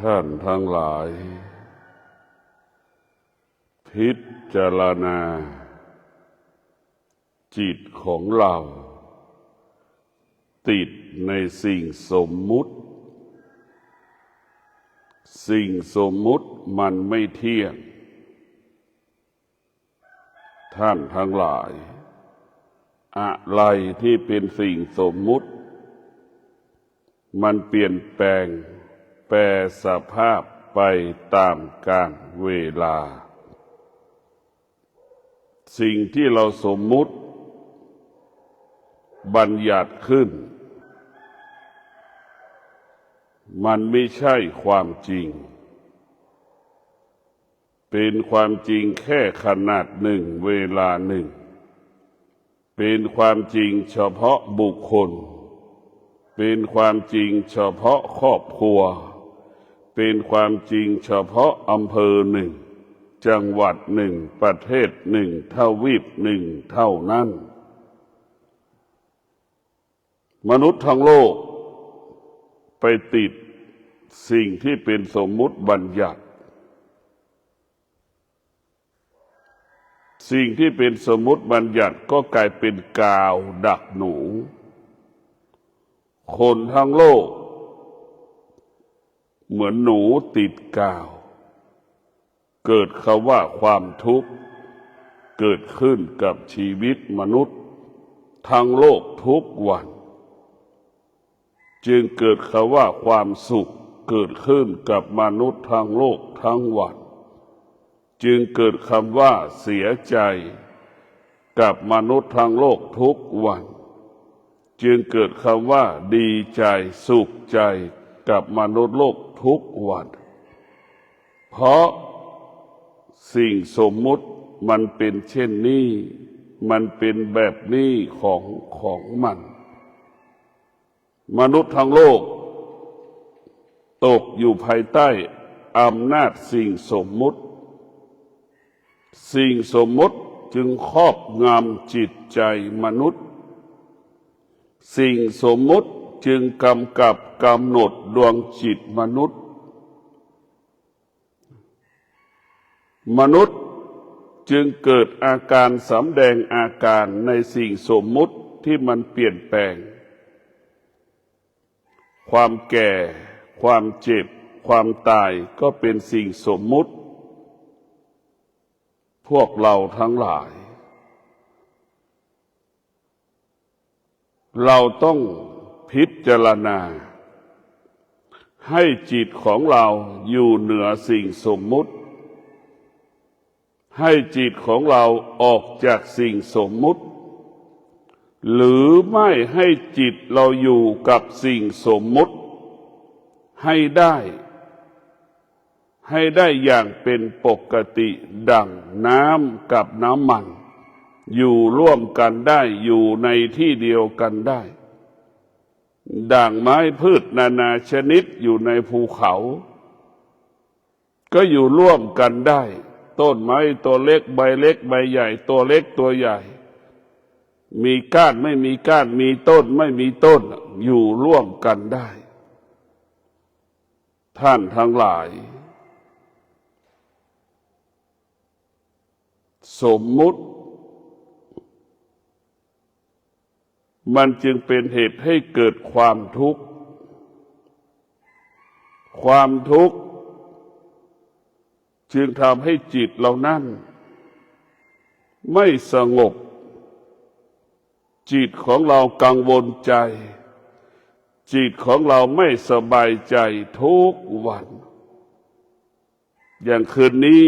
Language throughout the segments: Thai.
ท่านทั้งหลายพิจารณาจิตของเราติดในสิ่งสมมุติสิ่งสมมุติมันไม่เที่ยงท่านทั้งหลายอะไรที่เป็นสิ่งสมมุติมันเปลี่ยนแปลงแปรสภาพไปตามกาลเวลาสิ่งที่เราสมมุติบัญญัติขึ้นมันไม่ใช่ความจริงเป็นความจริงแค่ขนาดหนึ่งเวลาหนึ่งเป็นความจริงเฉพาะบุคคลเป็นความจริงเฉพาะครอบครัวเป็นความจริงเฉพาะอำเภอหนึ่งจังหวัดหนึ่งประเทศหนึ่งทวีปหนึ่งเท่านั้นมนุษย์ทั้งโลกไปติดสิ่งที่เป็นสมมุติบัญญัติสิ่งที่เป็นสมมุติบัญญัติก็กลายเป็นกาวดักหนูคนทั้งโลกเหมือนหนูติดกาวเกิดคำว่าความทุกข์เกิดขึ้นกับชีวิตมนุษย์ทั้งโลกทุกวันจึงเกิดคำว่าความสุขเกิดขึ้นกับมนุษย์ทั้งโลกทั้งวันจึงเกิดคำว่าเสียใจกับมนุษย์ทั้งโลกทุกวันจึงเกิดคำว่าดีใจสุขใจกับมนุษย์โลกทุกวันเพราะสิ่งสมมุติมันเป็นเช่นนี้มันเป็นแบบนี้ของมันมนุษย์ทั้งโลกตกอยู่ภายใต้อำนาจสิ่งสมมุติสิ่งสมมุติจึงครอบงำจิตใจมนุษย์สิ่งสมมุติจึงกำกับกำหนดดวงจิตมนุษย์มนุษย์จึงเกิดอาการสำแดงอาการในสิ่งสมมุติที่มันเปลี่ยนแปลงความแก่ความเจ็บความตายก็เป็นสิ่งสมมุติพวกเราทั้งหลายเราต้องพิจารณาให้จิตของเราอยู่เหนือสิ่งสมมุติให้จิตของเราออกจากสิ่งสมมุติหรือไม่ให้จิตเราอยู่กับสิ่งสมมุติให้ได้อย่างเป็นปกติดั่งน้ำกับน้ำมันอยู่ร่วมกันได้อยู่ในที่เดียวกันได้ด่างไม้พืชนานาชนิดอยู่ในภูเขาก็อยู่ร่วมกันได้ต้นไม้ตัวเล็กใบเล็กใบใหญ่ตัวเล็กตัวใหญ่มีก้านไม่มีก้านมีต้นไม่มีต้นอยู่ร่วมกันได้ท่านทั้งหลายสมมุติมันจึงเป็นเหตุให้เกิดความทุกข์ความทุกข์จึงทำให้จิตเรานั้นไม่สงบจิตของเรากังวลใจจิตของเราไม่สบายใจทุกวันอย่างคืนนี้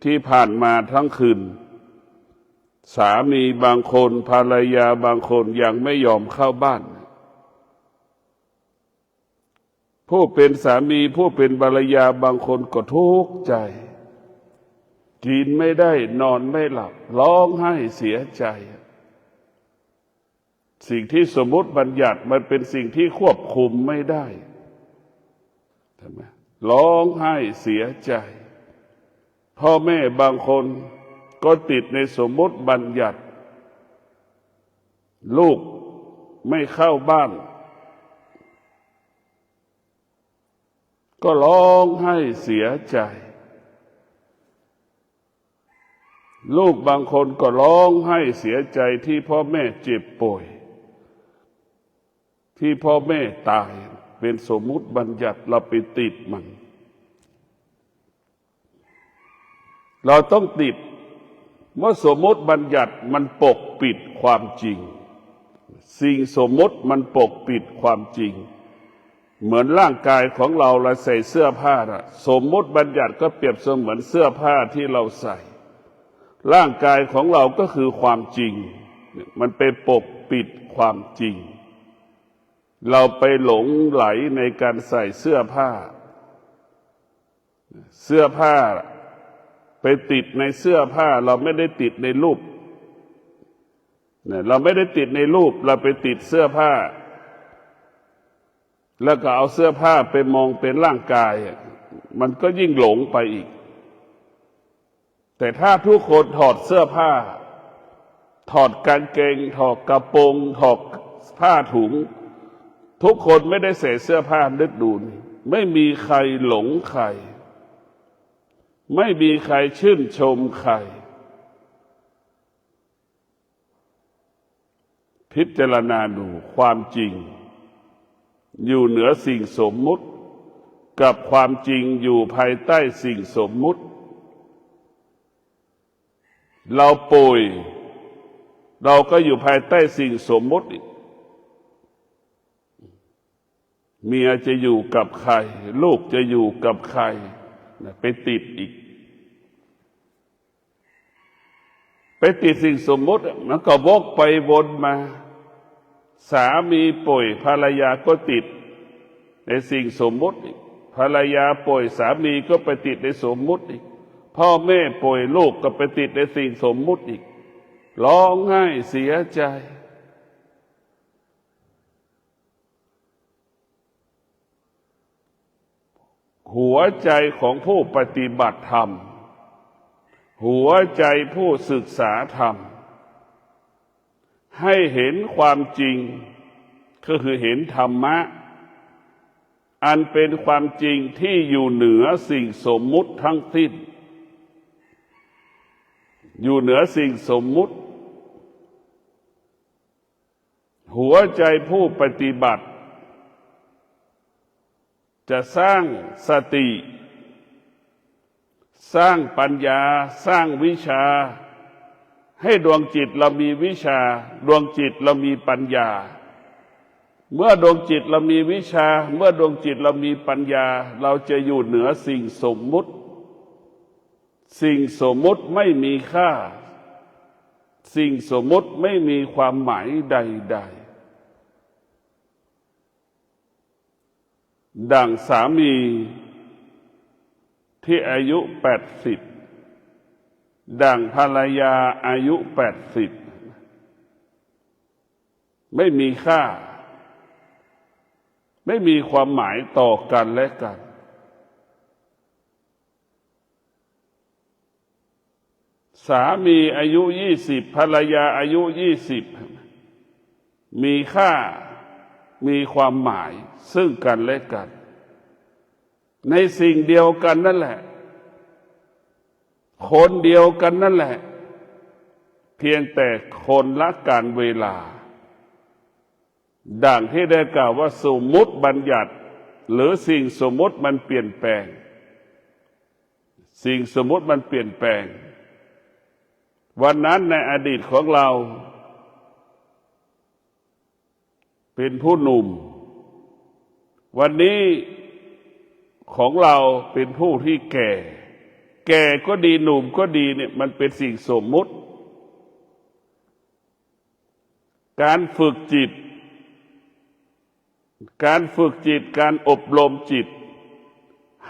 ที่ผ่านมาทั้งคืนสามีบางคนภรรยาบางคนยังไม่ยอมเข้าบ้านผู้เป็นสามีผู้เป็นภรรยาบางคนก็ทุกข์ใจกินไม่ได้นอนไม่หลับร้องไห้เสียใจสิ่งที่สมมุติบัญญัติมันเป็นสิ่งที่ควบคุมไม่ได้ใช่ไหมร้องไห้เสียใจพ่อแม่บางคนก็ติดในสมมุติบัญญัติลูกไม่เข้าบ้าน ก็ร้องให้เสียใจลูกบางคนก็ร้องให้เสียใจที่พ่อแม่เจ็บป่วยที่พ่อแม่ตายเป็นสมมุติบัญญัติเราไปติดมันเราต้องติดเมื่อสมมติบัญญัติมันปกปิดความจริงสิ่งสมมติมันปกปิดความจริงเหมือนร่างกายของเราใส่เสื้อผ้าสมมติบัญญัติก็เปรียบเสมือนเสื้อผ้าที่เราใส่ร่างกายของเราก็คือความจริงมันไปปกปิดความจริงเราไปหลงไหลในการใส่เสื้อผ้าไปติดในเสื้อผ้าเราไม่ได้ติดในรูปเราไม่ได้ติดในรูปเราไปติดเสื้อผ้าแล้วก็เอาเสื้อผ้าไปมองเป็นร่างกายมันก็ยิ่งหลงไปอีกแต่ถ้าทุกคนถอดเสื้อผ้าถอดกางเกงถอดกระโปรงถอดผ้าถุงทุกคนไม่ได้ใส่เสื้อผ้านึกดูไม่มีใครหลงใครไม่มีใครชื่นชมใครพิจารณาดูความจริงอยู่เหนือสิ่งสมมุติกับความจริงอยู่ภายใต้สิ่งสมมุติเราป่วยเราก็อยู่ภายใต้สิ่งสมมุติเมียจะอยู่กับใครลูกจะอยู่กับใครไปติดอีกไปติดสิ่งสมมุติมันก็วกไปวนมาสามีป่วยภรรยาก็ติดในสิ่งสมมุติอีกภรรยาป่วยสามีก็ไปติดในสมมุติอีกพ่อแม่ป่วยลูกก็ไปติดในสิ่งสมมุติอีกร้องไห้เสียใจหัวใจของผู้ปฏิบัติธรรมหัวใจผู้ศึกษาธรรมให้เห็นความจริงก็คือเห็นธรรมะอันเป็นความจริงที่อยู่เหนือสิ่งสมมุติทั้งสิ้นอยู่เหนือสิ่งสมมุติหัวใจผู้ปฏิบัติจะสร้างสติสร้างปัญญาสร้างวิชาให้ดวงจิตเรามีวิชาดวงจิตเรามีปัญญาเมื่อดวงจิตเรามีวิชาเมื่อดวงจิตเรามีปัญญาเราจะอยู่เหนือสิ่งสมมุติสิ่งสมมุติไม่มีค่าสิ่งสมมุติไม่มีความหมายใดๆดั่งสามีที่อายุ80ดั่งภรรยาอายุ80ไม่มีค่าไม่มีความหมายต่อกันและกันสามีอายุ20ภรรยาอายุ20มีค่ามีความหมายซึ่งกันและกันในสิ่งเดียวกันนั่นแหละคนเดียวกันนั่นแหละเพียงแต่คนละการเวลาดังที่ได้กล่าวว่าสมมุติบัญญัติหรือสิ่งสมมุติมันเปลี่ยนแปลงสิ่งสมมุติมันเปลี่ยนแปลงวันนั้นในอดีตของเราเป็นผู้หนุ่มวันนี้ของเราเป็นผู้ที่แก่ก็ดีหนุ่มก็ดีเนี่ยมันเป็นสิ่งสมมุติการฝึกจิตการอบรมจิต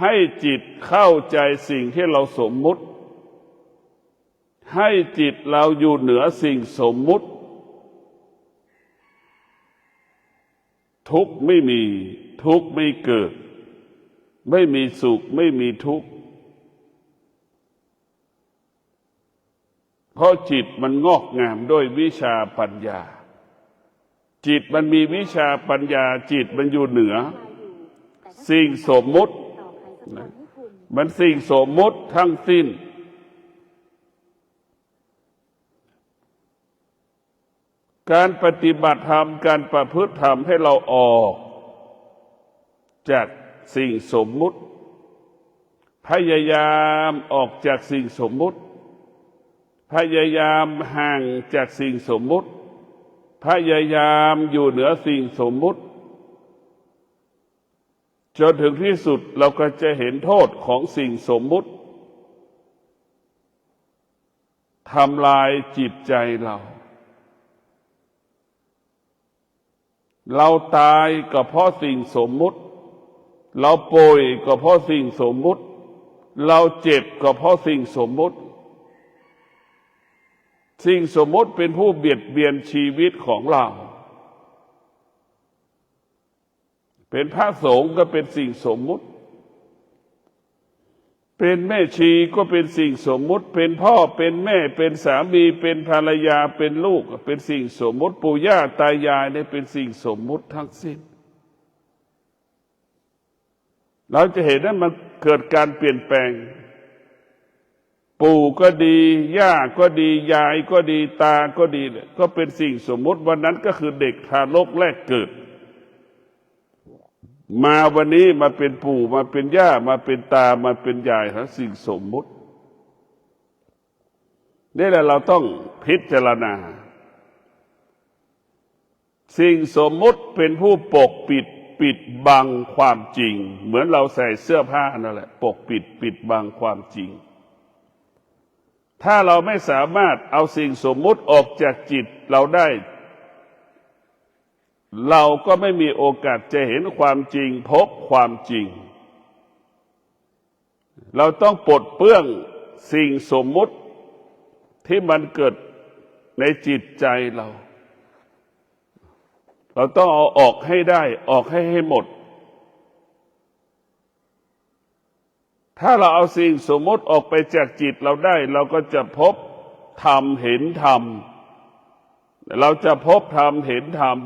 ให้จิตเข้าใจสิ่งที่เราสมมุติให้จิตเราอยู่เหนือสิ่งสมมุติทุกข์ไม่มีทุกข์ไม่เกิดไม่มีสุขไม่มีทุกข์เพราะจิตมันงอกงามด้วยวิชาปัญญาจิตมันมีวิชาปัญญาจิตมันอยู่เหนือสิ่งสมมุติ นะมันสิ่งสมมุติทั้งสิ้นการปฏิบัติธรรมการประพฤติธรรมให้เราออกจากสิ่งสมมุติพยายามออกจากสิ่งสมมุติพยายามห่างจากสิ่งสมมุติพยายามอยู่เหนือสิ่งสมมุติจนถึงที่สุดเราก็จะเห็นโทษของสิ่งสมมุติทำลายจิตใจเราตายก็เพราะสิ่งสมมุติเราป่วยก็เพราะสิ่งสมมุติเราเจ็บก็เพราะสิ่งสมมุติสิ่งสมมุติเป็นผู้เบียดเบียนชีวิตของเราเป็นพระสงฆ์ก็เป็นสิ่งสมมุติเป็นแม่ชีก็เป็นสิ่งสมมุติเป็นพ่อเป็นแม่เป็นสามีเป็นภรรยาเป็นลูกเป็นสิ่งสมมุติปู่ย่าตายายเนี่ยเป็นสิ่งสมมุติทั้งสิ้นเราจะเห็นว่ามันเกิดการเปลี่ยนแปลงปู่ก็ดีย่าก็ดียายก็ดีตาก็ดีเนี่ยก็เป็นสิ่งสมมุติวันนั้นก็คือเด็กทารกแรกเกิดมาวันนี้มาเป็นปู่มาเป็นย่ามาเป็นตามาเป็นยายทั้งสิ่งสมมุตินี่แหละเราต้องพิจารณาสิ่งสมมุติเป็นผู้ปกปิดบังความจริงเหมือนเราใส่เสื้อผ้านั่นแหละปกปิดบังความจริงถ้าเราไม่สามารถเอาสิ่งสมมุติออกจากจิตเราได้เราก็ไม่มีโอกาสจะเห็นความจริงพบความจริงเราต้องปลดเปลื้องสิ่งสมมุติที่มันเกิดในจิตใจเราต้องเอาออกให้ได้ออกให้หมดถ้าเราเอาสิ่งสมมติออกไปจากจิตเราได้เราก็จะพบธรรมเห็นธรรมเราจะพบธรรมเห็นธรรม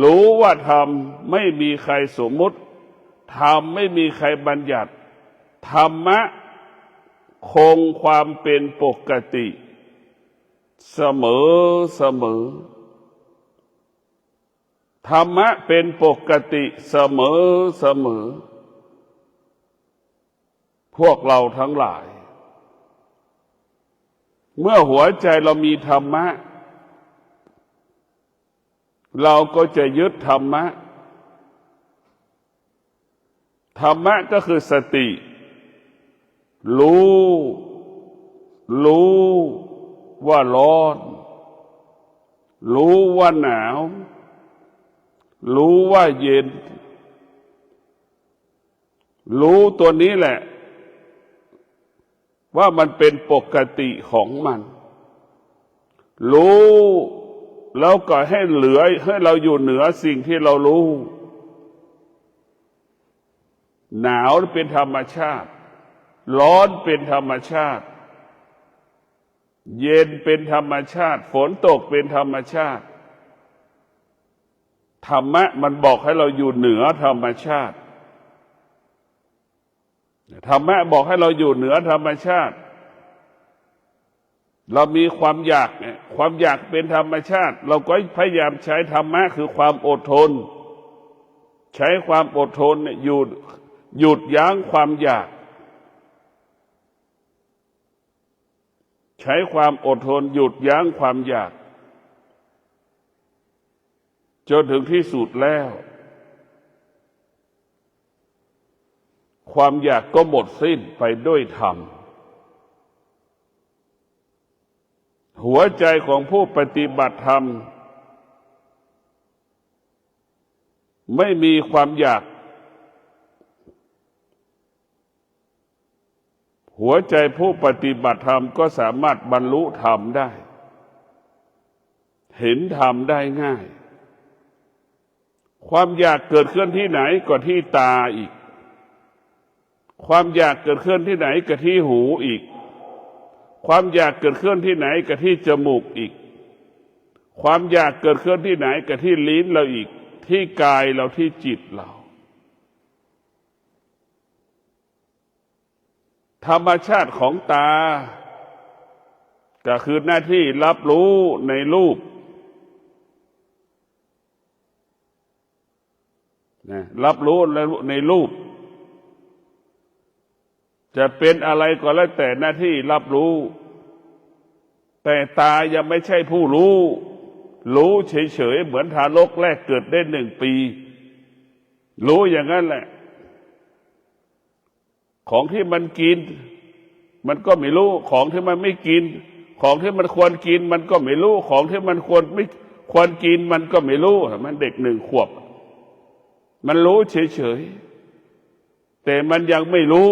รู้ว่าธรรมไม่มีใครสมมุติธรรมไม่มีใครบัญญัติธรรมะคงความเป็นปกติเสมอธรรมะเป็นปกติเสมอพวกเราทั้งหลายเมื่อหัวใจเรามีธรรมะเราก็จะยึดธรรมะก็คือสติรู้ว่าร้อนรู้ว่าหนาวรู้ว่าเย็นรู้ตัวนี้แหละว่ามันเป็นปกติของมันรู้แล้วก็ให้เหลือให้เราอยู่เหนือสิ่งที่เรารู้หนาวเป็นธรรมชาติร้อนเป็นธรรมชาติเย็นเป็นธรรมชาติฝนตกเป็นธรรมชาติธรรมะมันบอกให้เราอยู่เหนือธรรมชาติธรรมะบอกให้เราอยู่เหนือธรรมชาติเรามีความอยากความอยากเป็นธรรมชาติเราก็พยายามใช้ธรรมะคือความอดทนใช้ความอดทนหยุดยั้งความอยากใช้ความอดทนหยุดยั้งความอยากจนถึงที่สุดแล้วความอยากก็หมดสิ้นไปด้วยธรรมหัวใจของผู้ปฏิบัติธรรมไม่มีความอยากหัวใจผู้ปฏิบัติธรรมก็สามารถบรรลุธรรมได้เห็นธรรมได้ง่ายความอยากเกิดขึ้นที่ไหนก็ที่ตาอีกความอยากเกิดขึ้นที่ไหนก็ที่หูอีกความอยากเกิดขึ้นที่ไหนก็ที่จมูกอีกความอยากเกิดขึ้นที่ไหนก็ที่ลิ้นเราอีกที่กายเราที่จิตเรา ธรรมชาติของตาก็คือหน้าที่รับรู้ในรูปนะรับรู้ในรูปจะเป็นอะไรก็แล้วแต่หน้าที่รับรู้แต่ตายังไม่ใช่ผู้รู้เฉยๆเหมือนทารกแรกเกิดได้1 ปีรู้อย่างนั้นแหละของที่มันกินมันก็ไม่รู้ของที่มันไม่กินของที่มันควรกินมันก็ไม่รู้ของที่มันไม่ควรกินมันก็ไม่รู้มันเด็ก1 ขวบมันรู้เฉยๆแต่มันยังไม่รู้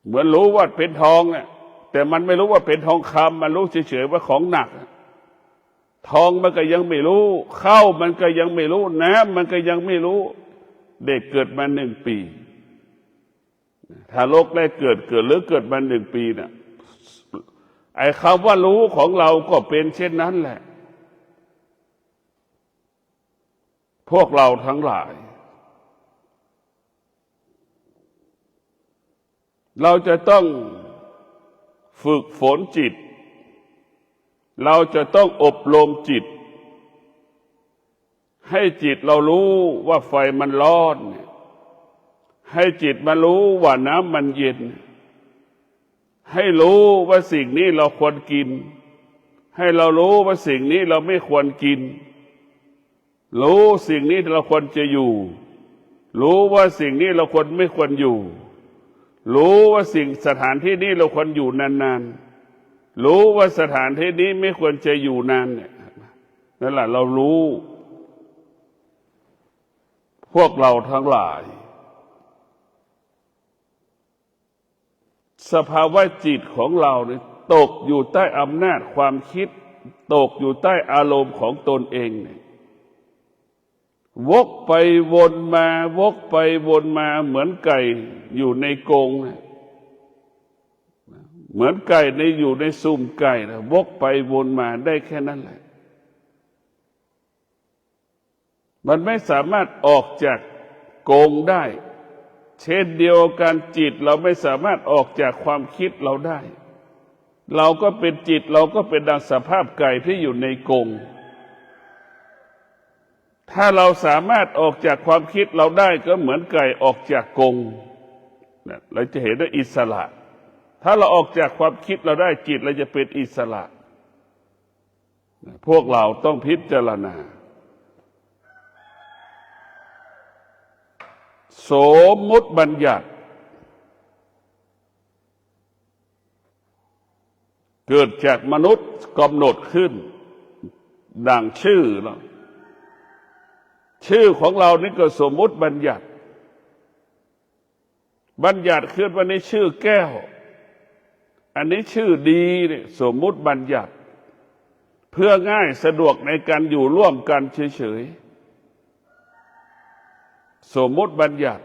เหมือนรู้ว่าเป็นทองเนี่ยแต่มันไม่รู้ว่าเป็นทองคำมันรู้เฉยๆว่าของหนักทองมันก็ยังไม่รู้ข้าวมันก็ยังไม่รู้น้ำมันก็ยังไม่รู้เด็กเกิดมา1 ปีถ้าโลกได้เกิดหรือเกิดมา1 ปีเนี่ยไอ้คำว่ารู้ของเราก็เป็นเช่นนั้นแหละพวกเราทั้งหลายเราจะต้องฝึกฝนจิตเราจะต้องอบรมจิตให้จิตเรารู้ว่าไฟมันร้อนให้จิตมารู้ว่าน้ำมันเย็นให้รู้ว่าสิ่งนี้เราควรกินให้เรารู้ว่าสิ่งนี้เราไม่ควรกินรู้สิ่งนี้เราควรจะอยู่รู้ว่าสิ่งนี้เราควรไม่ควรอยู่รู้ว่าสถานที่นี้เราควรอยู่นานๆรู้ว่าสถานที่นี้ไม่ควรจะอยู่นานเนี่ยนั่นแหละเรารู้พวกเราทั้งหลายสภาวะจิตของเราเนี่ยตกอยู่ใต้อำนาจความคิดตกอยู่ใต้อารมณ์ของตนเองเนี่ยวกไปวนมาวกไปวนมาเหมือนไก่อยู่ในกรงเหมือนไก่อยู่ในซุ่มไก่นะวกไปวนมาได้แค่นั้นแหละมันไม่สามารถออกจากกรงได้เช่นเดียวกันจิตเราไม่สามารถออกจากความคิดเราได้เราก็เป็นจิตเราก็เป็นดังสภาพไก่ที่อยู่ในกรงถ้าเราสามารถออกจากความคิดเราได้ก็เหมือนไก่ออกจากกรงเราจะเห็นได้อิสระถ้าเราออกจากความคิดเราได้จิตเราจะเป็นอิสระพวกเราต้องพิจารณาสมมุติบัญญัติเกิดจากมนุษย์กำหนดขึ้นดังชื่อเราชื่อของเรานี่ก็สมมุติบัญญัติขึ้นว่านี้ชื่อแก้วอันนี้ชื่อดีเนี่ยสมมุติบัญญัติเพื่อง่ายสะดวกในการอยู่ร่วมกันเฉยๆสมมุติบัญญัติ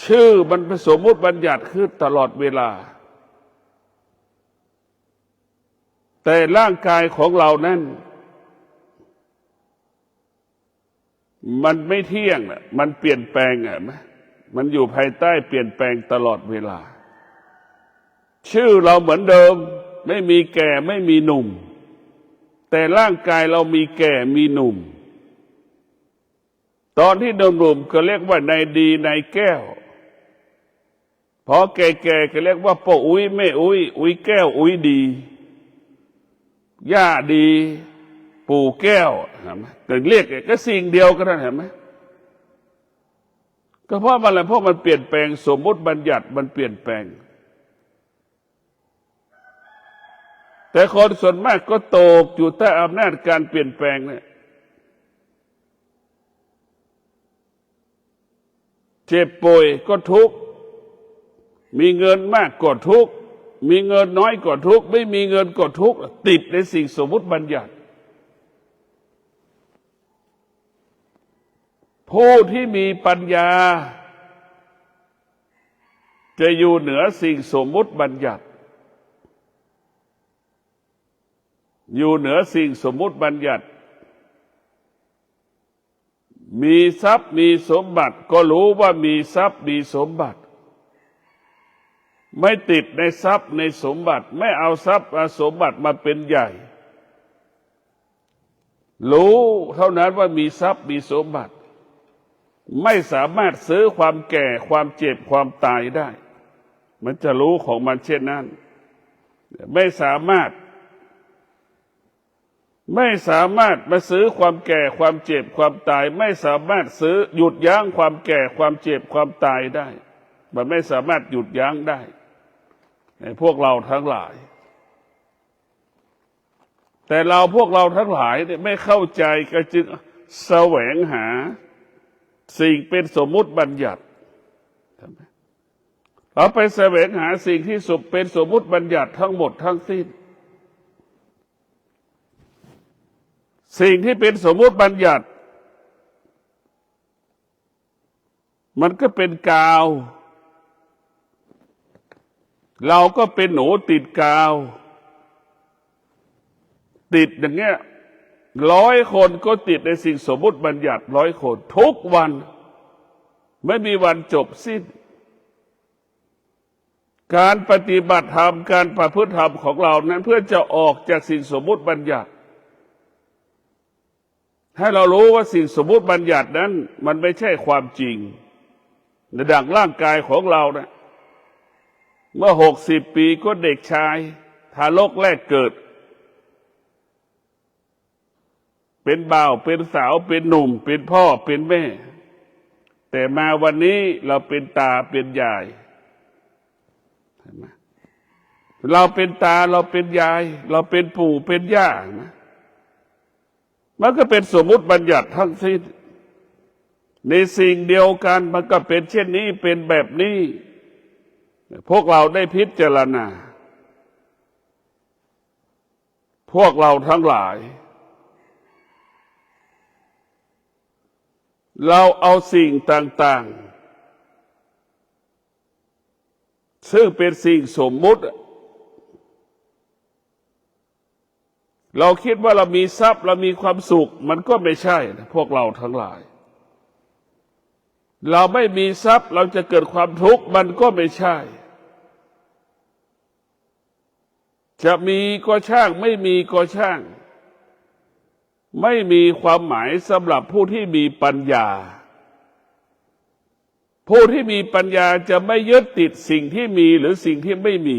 ชื่อมันเป็นสมมุติบัญญัติขึ้นตลอดเวลาแต่ร่างกายของเรานั้นมันไม่เที่ยงน่ะมันเปลี่ยนแปลงมันอยู่ภายใต้เปลี่ยนแปลงตลอดเวลาชื่อเราเหมือนเดิมไม่มีแก่ไม่มีหนุ่มแต่ร่างกายเรามีแก่มีหนุ่มตอนที่หนุ่มก็เรียกว่านายดีนายแก้วพอแก่ก็เรียกว่าป้าอุ้ยแม่อุ้ยแก้วอุ้ยดีย่าดีปู่แก้วเห็นไหมแต่เรียกก็สิ่งเดียวกันเห็นไหมก็เพราะอะไรเพราะมันเปลี่ยนแปลงสมมุติบัญญัติมันเปลี่ยนแปลงแต่คนส่วนมากก็ตกอยู่ใต้อำนาจการเปลี่ยนแปลงเนี่ยเจ็บป่วยก็ทุกข์มีเงินมากก็ทุกข์มีเงินน้อยก็ทุกข์ไม่มีเงินก็ทุกข์ติดในสิ่งสมมุติบัญญัติผู้ที่มีปัญญาจะอยู่เหนือสิ่งสมมุติบัญญัติอยู่เหนือสิ่งสมมุติบัญญัติ มีทรัพย์มีสมบัติก็รู้ว่ามีทรัพย์มีสมบัติไม่ติดในทรัพย์ในสมบัติไม่เอาทรัพย์เอาสมบัติมาเป็นใหญ่รู้เท่านั้นว่ามีทรัพย์มีสมบัติไม่สามารถซื้อความแก่ความเจ็บความตายได้มันจะรู้ของมันเช่นนั้นไม่สามารถมาซื้อความแก่ความเจ็บความตายไม่สามารถซื้อหยุดยั้งความแก่ความเจ็บความตายได้มันไม่สามารถหยุดยั้งได้พวกเราทั้งหลายแต่พวกเราทั้งหลายเนี่ยไม่เข้าใจก็จึงแสวงหาสิ่งเป็นสมมุติบัญญัติเราไปแสวงหาสิ่งที่เป็นสมมุติบัญญัติทั้งหมดทั้งสิ้นสิ่งที่เป็นสมมุติบัญญัติมันก็เป็นกาวเราก็เป็นหนูติดกาวติดอย่างเงี้ย100 คนก็ติดในสิ่งสมมุติบัญญัติ100 คนทุกวันไม่มีวันจบสิ้นการปฏิบัติธรรมการประพฤติธรรมของเรานั้นเพื่อจะออกจากสิ่งสมมุติบัญญัติให้เรารู้ว่าสิ่งสมมุติบัญญัตินั้นมันไม่ใช่ความจริงในดังร่างกายของเรานะเมื่อ60 ปีก็เด็กชายทารกแรกเกิดเป็นบ่าวเป็นสาวเป็นหนุ่มเป็นพ่อเป็นแม่แต่มาวันนี้เราเป็นตาเป็นยายเราเป็นตาเราเป็นยายเราเป็นปู่เป็นย่านะมันก็เป็นสมมุติบัญญัติทั้งสิ้นในสิ่งเดียวกันมันก็เป็นเช่นนี้เป็นแบบนี้พวกเราได้พิจารณาพวกเราทั้งหลายเราเอาสิ่งต่างๆซึ่งเป็นสิ่งสมมุติเราคิดว่าเรามีทรัพย์เรามีความสุขมันก็ไม่ใช่นะพวกเราทั้งหลายเราไม่มีทรัพย์เราจะเกิดความทุกข์มันก็ไม่ใช่จะมีก็ช่างไม่มีก็ช่างไม่มีความหมายสำหรับผู้ที่มีปัญญาผู้ที่มีปัญญาจะไม่ยึดติดสิ่งที่มีหรือสิ่งที่ไม่มี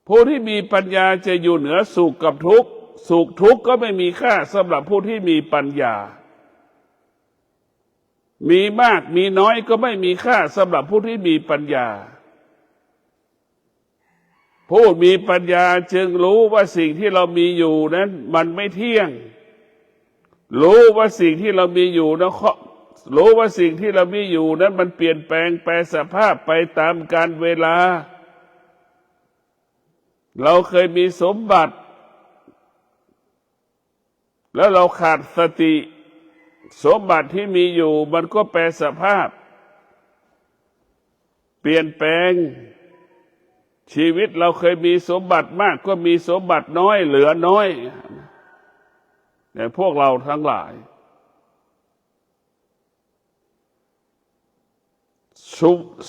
ผู้ที่มีปัญญาจะอยู่เหนือสุขกับทุกข์สุขทุกข์ก็ไม่มีค่าสำหรับผู้ที่มีปัญญามีมากมีน้อยก็ไม่มีค่าสำหรับผู้ที่มีปัญญาผู้มีปัญญาจึงรู้ว่าสิ่งที่เรามีอยู่นั้นมันไม่เที่ยงรู้ว่าสิ่งที่เรามีอยู่นั้นรู้ว่าสิ่งที่เรามีอยู่นั้นมันเปลี่ยนแปลงแปรสภาพไปตามกาลเวลาเราเคยมีสมบัติแล้วเราขาดสติสมบัติที่มีอยู่มันก็แปรสภาพเปลี่ยนแปลงชีวิตเราเคยมีสมบัติมากก็มีสมบัติน้อยเหลือน้อยแต่พวกเราทั้งหลาย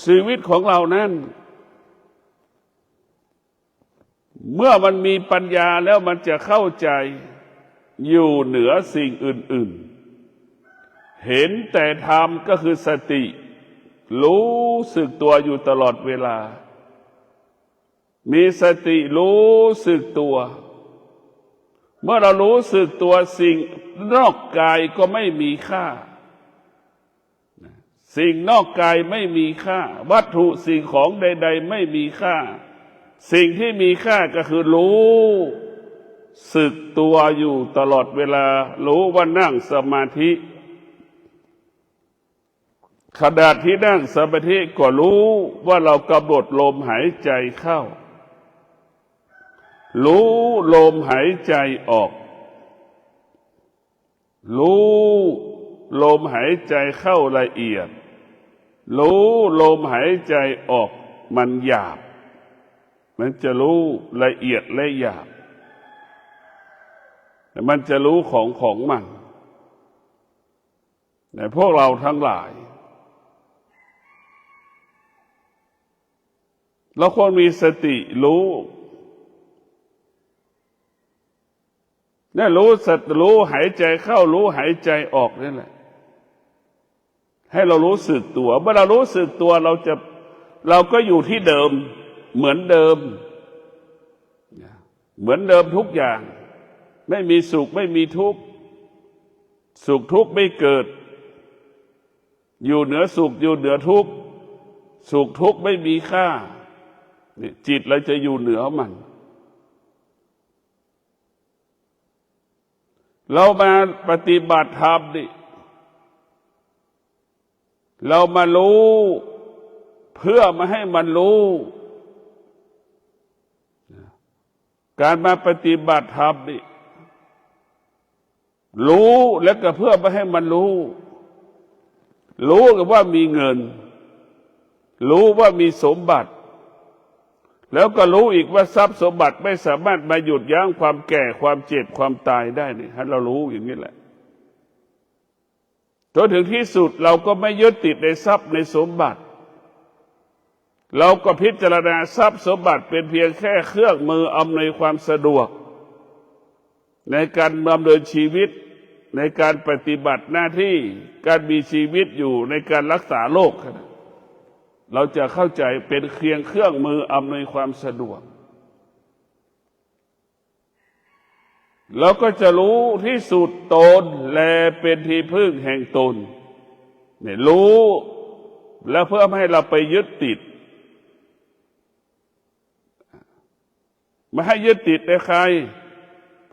ชีวิตของเรานั้นเมื่อมันมีปัญญาแล้วมันจะเข้าใจอยู่เหนือสิ่งอื่นๆเห็นแต่ธรรมก็คือสติรู้สึกตัวอยู่ตลอดเวลามีสติรู้สึกตัวเมื่อเรารู้สึกตัวสิ่งนอกกายก็ไม่มีค่าสิ่งนอกกายไม่มีค่าวัตถุสิ่งของใดๆไม่มีค่าสิ่งที่มีค่าก็คือรู้สึกตัวอยู่ตลอดเวลารู้ว่านั่งสมาธิขณะที่นั่งสมาธิก็รู้ว่าเรากำหนดลมหายใจเข้ารู้ลมหายใจออกรู้ลมหายใจเข้าละเอียดรู้ลมหายใจออกมันหยาบมันจะรู้ละเอียดและหยาบ มันจะรู้ของมันแต่พวกเราทั้งหลายเราควรมีสติรู้รู้หายใจเข้ารู้หายใจออกนี่แหละให้เรารู้สึกตัวเมื่อเรารู้สึกตัวเราก็อยู่ที่เดิมเหมือนเดิมทุกอย่างไม่มีสุขไม่มีทุกข์สุขทุกข์ไม่เกิดอยู่เหนือสุขอยู่เหนือทุกข์สุขทุกข์ไม่มีค่านี่จิตเราจะอยู่เหนือมันเรามาปฏิบัติธรรมนี่เรามารู้เพื่อมาให้มันรู้การมาปฏิบัติธรรมนี่รู้แล้วก็เพื่อมาให้มันรู้กับว่ามีเงินรู้ว่ามีสมบัติแล้วก็รู้อีกว่าทรัพย์สมบัติไม่สามารถมาหยุดยั้งความแก่ความเจ็บความตายได้นี่ให้เรารู้อย่างนี้แหละจนถึงที่สุดเราก็ไม่ยึดติดในทรัพย์ในสมบัติเราก็พิจารณาทรัพย์สมบัติเป็นเพียงแค่เครื่องมืออำนวยความสะดวกในการดำเนินชีวิตในการปฏิบัติหน้าที่การมีชีวิตอยู่ในการรักษาโลกเราจะเข้าใจเป็นเพียงเครื่องมืออำนวยความสะดวกเราก็จะรู้ที่สุดตนแลเป็นที่พึ่งแห่งตนเนี่ยรู้แล้วเพื่อไม่ให้เราไปยึดติดไม่ให้ยึดติดในใคร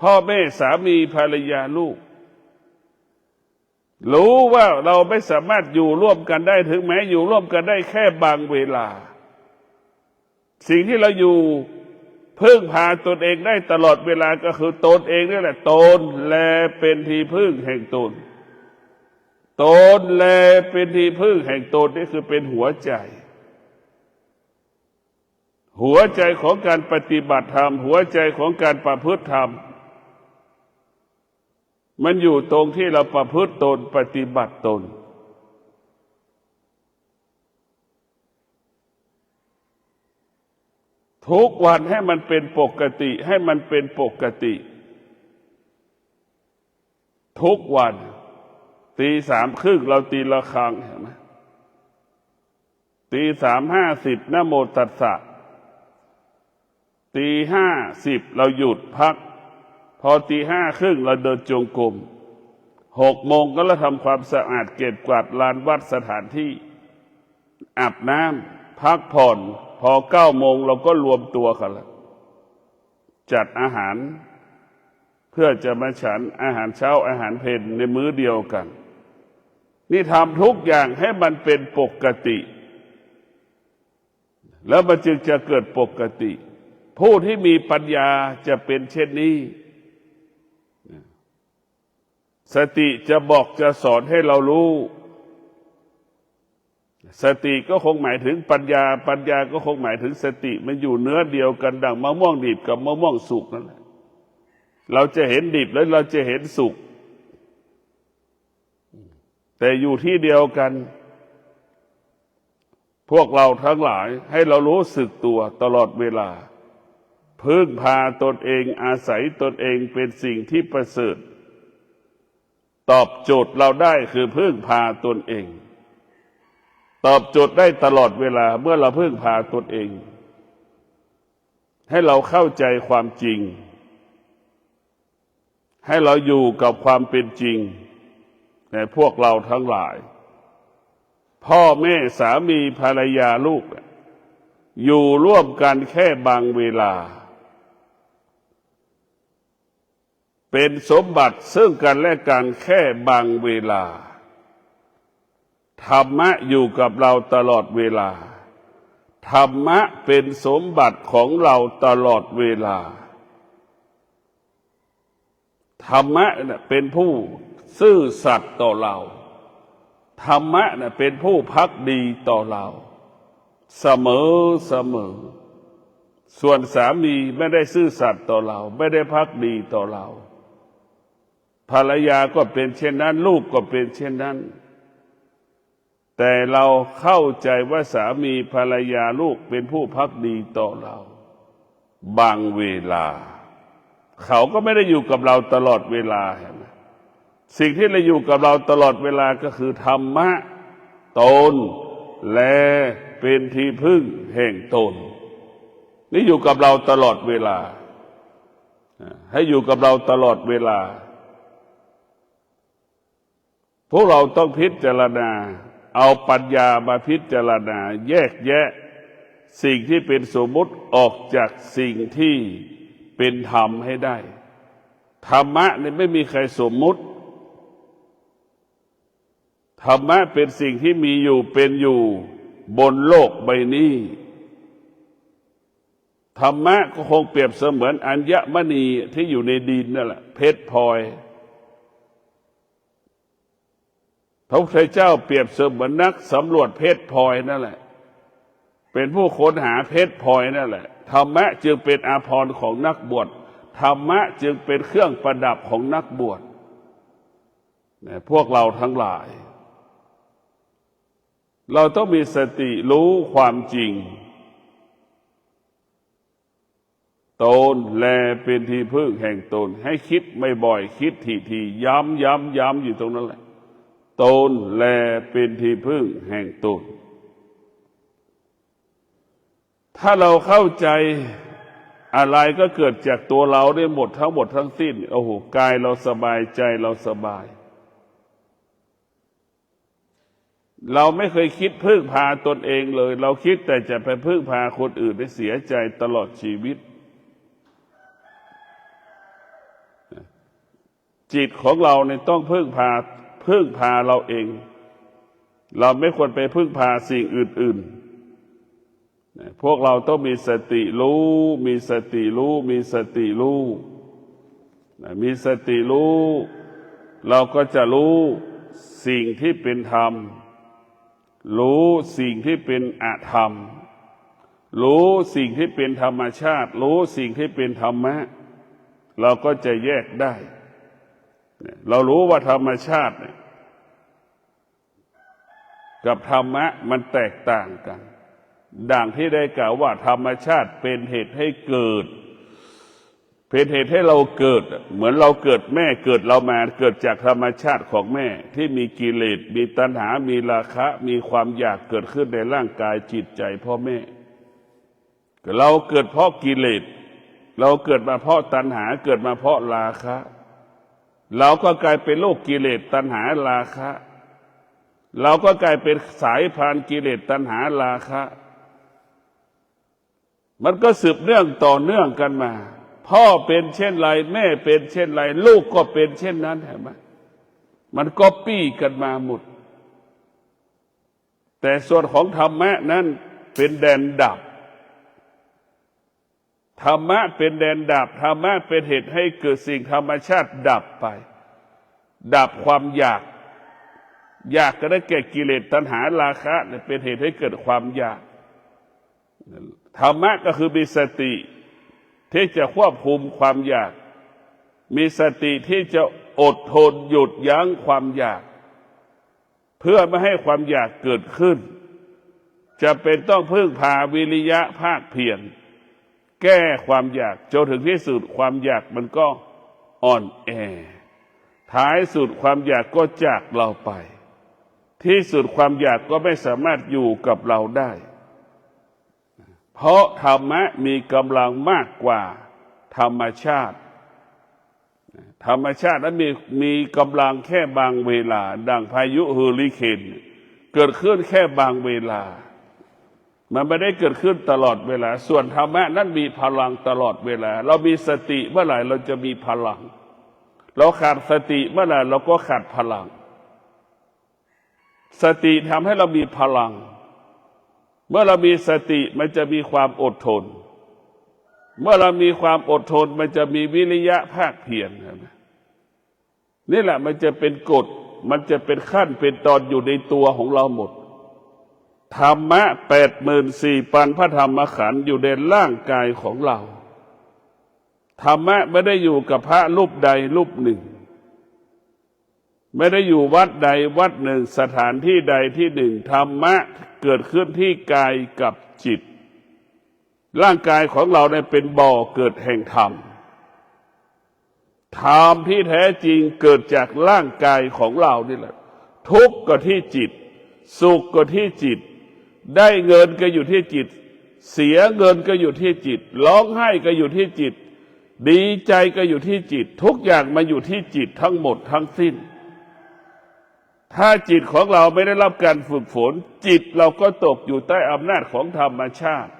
พ่อแม่สามีภรรยาลูกรู้ว่าเราไม่สามารถอยู่ร่วมกันได้ถึงแม้อยู่ร่วมกันได้แค่บางเวลาสิ่งที่เราอยู่พึ่งพาตนเองได้ตลอดเวลาก็คือตนเองนี่แหละตนแลเป็นที่พึ่งแห่งตนตนแลเป็นที่พึ่งแห่งตนนี่คือเป็นหัวใจของการปฏิบัติธรรมหัวใจของการประพฤติธรรมมันอยู่ตรงที่เราประพฤติตนปฏิบัติตนทุกวันให้มันเป็นปกติให้มันเป็นปกติทุกวันตี 3:30เราตีระฆังเห็นไหมตี 3:50นะโมตัสสะตี 5:10เราหยุดพักพอตี 5:30เราเดินจงกรม6 โมงก็เราทำความสะอาดเก็บกวาดลานวัดสถานที่อาบน้ำพักผ่อนพอ9 โมงเราก็รวมตัวกันแล้วจัดอาหารเพื่อจะมาฉันอาหารเช้าอาหารเพลในมื้อเดียวกันนี่ทำทุกอย่างให้มันเป็นปกติแล้วมันจึงจะเกิดปกติผู้ที่มีปัญญาจะเป็นเช่นนี้สติจะบอกจะสอนให้เรารู้สติก็คงหมายถึงปัญญาปัญญาก็คงหมายถึงสติมันอยู่เนื้อเดียวกันดังมะม่วงดิบกับมะม่วงสุกนั่นแหละเราจะเห็นดิบแล้วเราจะเห็นสุกแต่อยู่ที่เดียวกันพวกเราทั้งหลายให้เรารู้สึกตัวตลอดเวลาพึ่งพาตนเองอาศัยตนเองเป็นสิ่งที่ประเสริฐตอบโจทย์เราได้คือพึ่งพาตนเองตอบโจทย์ได้ตลอดเวลาเมื่อเราพึ่งพาตนเองให้เราเข้าใจความจริงให้เราอยู่กับความเป็นจริงในพวกเราทั้งหลายพ่อแม่สามีภรรยาลูกอยู่ร่วมกันแค่บางเวลาเป็นสมบัติซึ่งกันและกันแค่บางเวลาธรรมะอยู่กับเราตลอดเวลาธรรมะเป็นสมบัติของเราตลอดเวลาธรรมะเป็นผู้ซื่อสัตย์ต่อเราธรรมะเป็นผู้ภักดีต่อเราเสมอส่วนสามีไม่ได้ซื่อสัตย์ต่อเราไม่ได้ภักดีต่อเรา ภรรยาก็เป็นเช่นนั้นลูกก็เป็นเช่นนั้นแต่เราเข้าใจว่าสามีภรรยาลูกเป็นผู้ภักดีต่อเราบางเวลาเขาก็ไม่ได้อยู่กับเราตลอดเวลาเห็นไหมสิ่งที่เราอยู่กับเราตลอดเวลาก็คือธรรมะตนและเป็นที่พึ่งแห่งตนนี่อยู่กับเราตลอดเวลาให้อยู่กับเราตลอดเวลาพวกเราต้องพิจารณาเอาปัญญามาพิจารณาแยกแยะสิ่งที่เป็นสมมุติออกจากสิ่งที่เป็นธรรมให้ได้ธรรมะเนี่ยไม่มีใครสมมุติธรรมะเป็นสิ่งที่มีอยู่เป็นอยู่บนโลกใบนี้ธรรมะก็คงเปรียบเสมือนอัญมณีที่อยู่ในดินนั่นแหละเพชรพลอยพระพุทธเจ้าเปรียบเสมือนนักสำรวจเพชรพลอยนั่นแหละเป็นผู้ค้นหาเพชรพลอยนั่นแหละธรรมะจึงเป็นอาภรณ์ของนักบวชธรรมะจึงเป็นเครื่องประดับของนักบวชพวกเราทั้งหลายเราต้องมีสติรู้ความจริงตนแลเป็นที่พึ่งแห่งตนให้คิดไม่บ่อยคิดทีย้ำอยู่ตรงนั้นแหละตนแลเป็นที่พึ่งแห่งตนถ้าเราเข้าใจอะไรก็เกิดจากตัวเราได้หมดทั้งหมดทั้งสิ้นโอ้โหกายเราสบายใจเราสบายเราไม่เคยคิดพึ่งพาตนเองเลยเราคิดแต่จะไปพึ่งพาคนอื่นให้เสียใจตลอดชีวิตจิตของเราเนี่ยต้องพึ่งพาเราเองเราไม่ควรไปพึ่งพาสิ่งอื่นๆพวกเราต้องมีสติรู้มีสติรู้มีสติรู้มีสติรู้เราก็จะรู้สิ่งที่เป็นธรรมรู้สิ่งที่เป็นอธรรมรู้สิ่งที่เป็นธรรมชาติรู้สิ่งที่เป็นธรรมะเราก็จะแยกได้เรารู้ว่าธรรมชาติกับธรรมะมันแตกต่างกันดังที่ได้กล่าวว่าธรรมชาติเป็นเหตุให้เกิดเป็นเหตุให้เราเกิดเหมือนเราเกิดแม่เกิดเรามาเกิดจากธรรมชาติของแม่ที่มีกิเลสมีตัณหามีราคะมีความอยากเกิดขึ้นในร่างกายจิตใจพ่อแม่เราเกิดเพราะกิเลสเราเกิดมาเพราะตัณหาเกิดมาเพราะราคะเราก็กลายเป็นโลกกิเลสตัณหาราคะเราก็กลายเป็นสายพานกิเลสตัณหาราคะมันก็สืบเนื่องต่อเนื่องกันมาพ่อเป็นเช่นไรแม่เป็นเช่นไรลูกก็เป็นเช่นนั้นเห็นไหมมันก๊อปปี้กันมาหมดแต่ส่วนของธรรมะนั้นเป็นแดนดับธรรมะเป็นแดนดับธรรมะเป็นเหตุให้เกิดสิ่งธรรมชาติดับไปดับความอยากก็ได้แก่กิเลสตัณหาราคะเป็นเหตุให้เกิดความอยากธรรมะก็คือมีสติที่จะควบคุมความอยากมีสติที่จะอดทนหยุดยั้งความอยากเพื่อไม่ให้ความอยากเกิดขึ้นจะเป็นต้องพึ่งพาวิริยะภาคเพียรแก้ความอยากจนถึงที่สุดความอยากมันก็อ่อนแอท้ายสุดความอยากก็จากเราไปที่สุดความอยากก็ไม่สามารถอยู่กับเราได้เพราะธรรมะมีกำลังมากกว่าธรรมชาติธรรมชาตินั้นมีกำลังแค่บางเวลาดังพายุเฮอริเคนเกิดขึ้นแค่บางเวลามันไม่ได้เกิดขึ้นตลอดเวลาส่วนธรรมะนั้นมีพลังตลอดเวลาเรามีสติเมื่อไหร่เราจะมีพลังเราขาดสติเมื่อไหร่เราก็ขาดพลังสติทำให้เรามีพลังเมื่อเรามีสติมันจะมีความอดทนเมื่อเรามีความอดทนมันจะมีวิริยะภาคเพียรนี่แหละมันจะเป็นกฎมันจะเป็นขั้นเป็นตอนอยู่ในตัวของเราหมดธรรมะ84,000พระธรรมขันธ์อยู่ในร่างกายของเราธรรมะไม่ได้อยู่กับพระรูปใดรูปหนึ่ง ไม่ได้อยู่วัดใดวัดหนึ่งสถานที่ใดที่หนึ่งธรรมะเกิดขึ้นที่กายกับจิตร่างกายของเราเนี่ยเป็นบ่อเกิดแห่งธรรมธรรมที่แท้จริงเกิดจากร่างกายของเรานี่แหละทุกข์ก็ที่จิตสุขก็ที่จิตได้เงินก็อยู่ที่จิตเสียเงินก็อยู่ที่จิตร้องไห้ก็อยู่ที่จิตดีใจก็อยู่ที่จิตทุกอย่างมาอยู่ที่จิตทั้งหมดทั้งสิ้นถ้าจิตของเราไม่ได้รับการฝึกฝนจิตเราก็ตกอยู่ใต้อำนาจของธรรมชาติ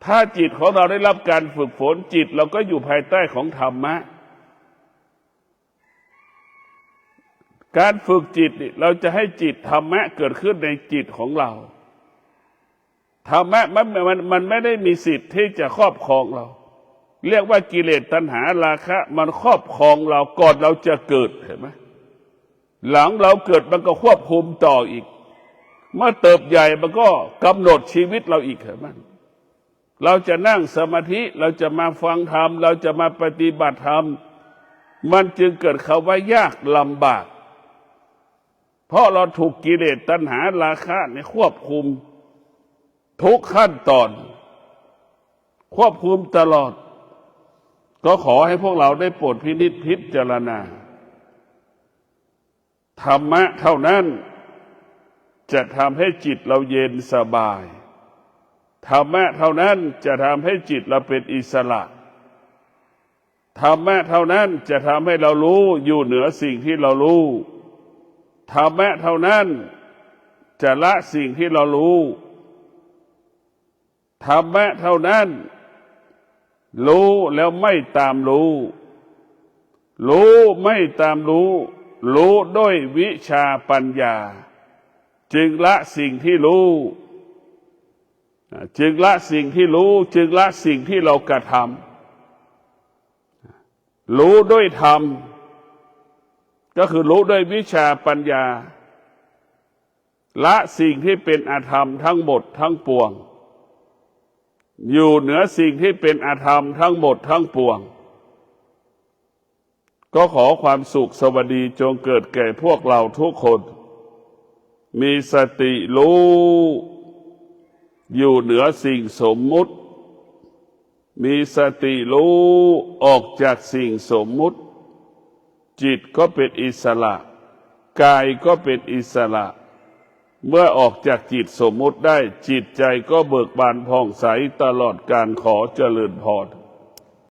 ถ้าจิตของเราได้รับการฝึกฝนจิตเราก็อยู่ภายใต้ของธรรมะการฝึกจิตเราจะให้จิตธรรมะเกิดขึ้นในจิตของเราธรรมะมันไม่ได้มีสิทธิ์ที่จะครอบครองเราเรียกว่ากิเลสตัณหาราคะมันครอบครองเราก่อนเราจะเกิดเห็นไหมหลังเราเกิดมันก็ควบคุมต่ออีกเมื่อเติบใหญ่มันก็กำหนดชีวิตเราอีกเห็นไหมเราจะนั่งสมาธิเราจะมาฟังธรรมเราจะมาปฏิบัติธรรมมันจึงเกิดคำว่ายากลำบากเพราะเราถูกกิเลสตัณหาราคะเนี่ยควบคุมทุกขั้นตอนควบคุมตลอดก็ขอให้พวกเราได้โปรดพินิจพิจารณาธรรมะเท่านั้นจะทำให้จิตเราเย็นสบายธรรมะเท่านั้นจะทำให้จิตเราเป็นอิสระธรรมะเท่านั้นจะทำให้เรารู้อยู่เหนือสิ่งที่เรารู้ธรรมะเท่านั้นจะละสิ่งที่เรารู้ธรรมะเท่านั้นรู้แล้วไม่ตามรู้รู้ไม่ตามรู้รู้ด้วยวิชาปัญญาจึงละสิ่งที่รู้จึงละสิ่งที่รู้จึงละสิ่งที่เรากระทำรู้ด้วยธรรมก็คือรู้ด้วยวิชาปัญญาละสิ่งที่เป็นอธรรมทั้งหมดทั้งปวงอยู่เหนือสิ่งที่เป็นอธรรมทั้งหมดทั้งปวงก็ขอความสุขสวัสดีจงเกิดแก่พวกเราทุกคนมีสติรู้อยู่เหนือสิ่งสมมุติมีสติรู้ออกจากสิ่งสมมุติจิตก็เป็นอิสระกายก็เป็นอิสระเมื่อออกจากจิตสมมุติได้จิตใจก็เบิกบานผ่องใสตลอดการขอเจริญพร